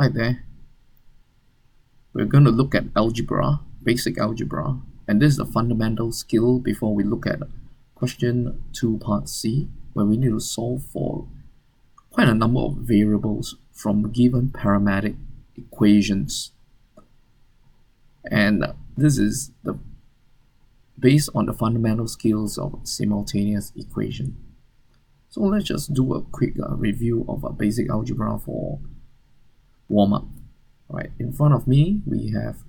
Hi there. We're going to look at algebra, basic algebra, and this is the fundamental skill before we look at question 2 part C, where we need to solve for quite a number of variables from given parametric equations. And this is based on the fundamental skills of simultaneous equation. So let's just do a quick review of a basic algebra for warm-up. Right, in front of me we have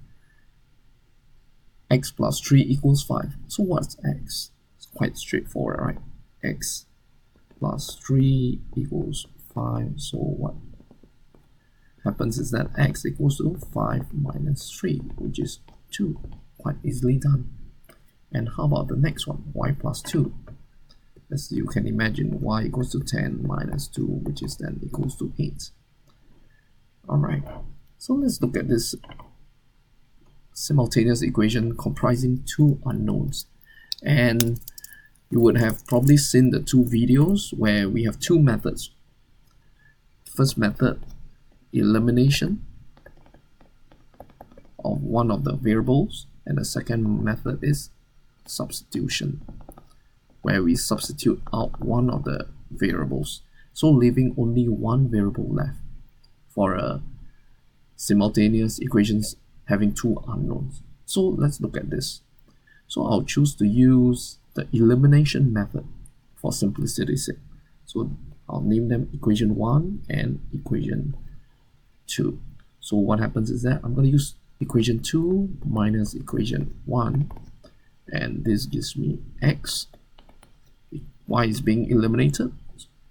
x plus 3 equals 5. So what's x? It's quite straightforward, right? X plus 3 equals 5. So what happens is that x equals to 5 minus 3, which is 2. Quite easily done. And how about the next one? Y plus 2. As you can imagine, y equals to 10 minus 2, which is then equals to 8. Alright. So let's look at this simultaneous equation comprising two unknowns. And you would have probably seen the two videos where we have two methods. First method, elimination of one of the variables, and the second method is substitution, where we substitute out one of the variables, so leaving only one variable left for a simultaneous equations having two unknowns. So let's look at this. So I'll choose to use the elimination method for simplicity's sake. So I'll name them equation 1 and equation 2. So what happens is that I'm going to use equation 2 minus equation 1, and this gives me x. Y is being eliminated,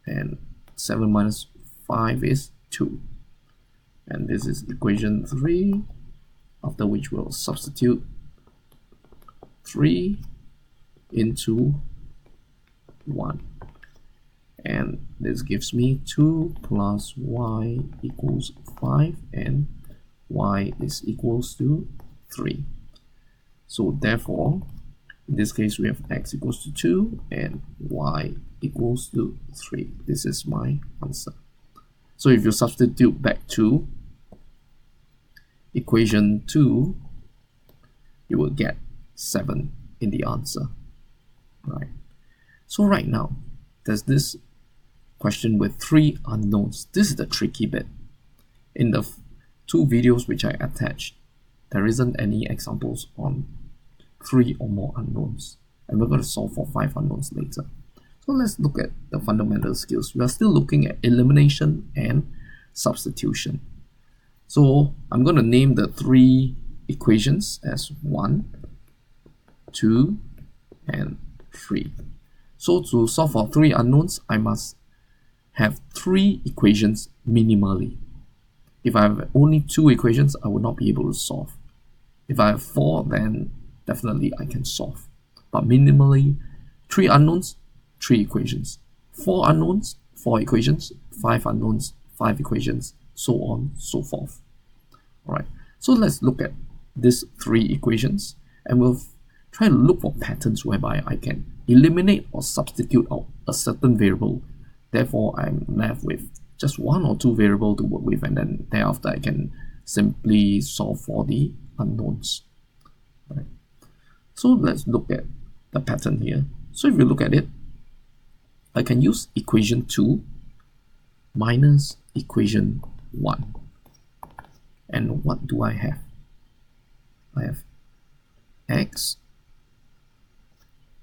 and 7 minus 5 is 2. And this is equation 3, after which we'll substitute 3 into 1. And this gives me 2 plus y equals 5, and y is equals to 3. So therefore, in this case, we have x equals to 2 and y equals to 3. This is my answer. So if you substitute back to equation 2, you will get 7 in the answer. Right. So right now, there's this question with 3 unknowns. This is the tricky bit. In the two videos which I attached, there isn't any examples on 3 or more unknowns. And we're going to solve for 5 unknowns later. So let's look at the fundamental skills. We are still looking at elimination and substitution. So I'm going to name the 3 equations as 1, 2, and 3. So to solve for 3 unknowns, I must have 3 equations minimally. If I have only 2 equations, I will not be able to solve. If I have 4, then definitely I can solve. But minimally, 3 unknowns, 3 equations. 4 unknowns, 4 equations. 5 unknowns, 5 equations. So on, so forth. Alright, so let's look at these 3 equations, and we'll try to look for patterns whereby I can eliminate or substitute out a certain variable. Therefore, I'm left with just 1 or 2 variables to work with, and then thereafter I can simply solve for the unknowns. Right. So let's look at the pattern here. So if you look at it, I can use equation 2 minus equation 1. And what do I have? I have x,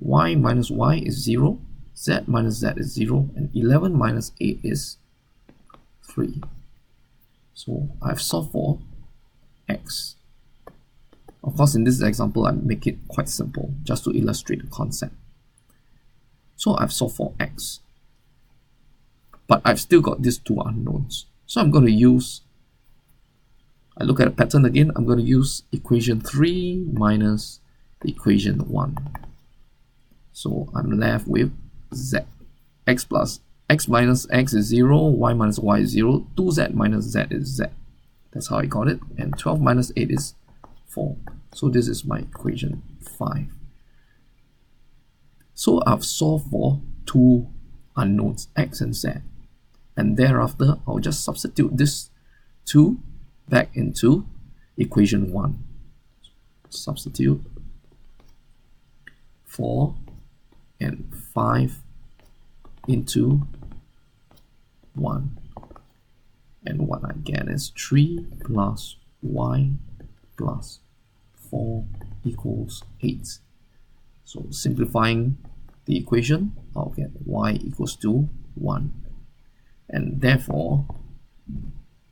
y minus y is 0, z minus z is 0, and 11 minus 8 is 3. So I've solved for x. Of course, in this example, I make it quite simple just to illustrate the concept. So I've solved for x. But I've still got these 2 unknowns. So I'm going to use, I look at the pattern again, I'm going to use equation 3 minus the equation 1. So I'm left with z. X minus x is 0, y minus y is 0, 2z minus z is z. That's how I got it. And 12 minus 8 is 4. So this is my equation 5. So I've solved for 2 unknowns, x and z. And thereafter, I'll just substitute this 2 back into equation 1. Substitute 4 and 5 into 1. And what I get is 3 plus y plus 4 equals 8. So simplifying the equation, I'll get y equals to 1. And therefore,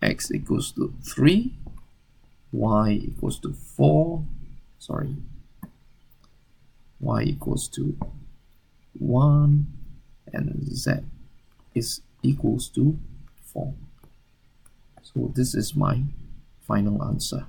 x equals to 3, y equals to 4, y equals to 1, and z is equals to 4. So this is my final answer.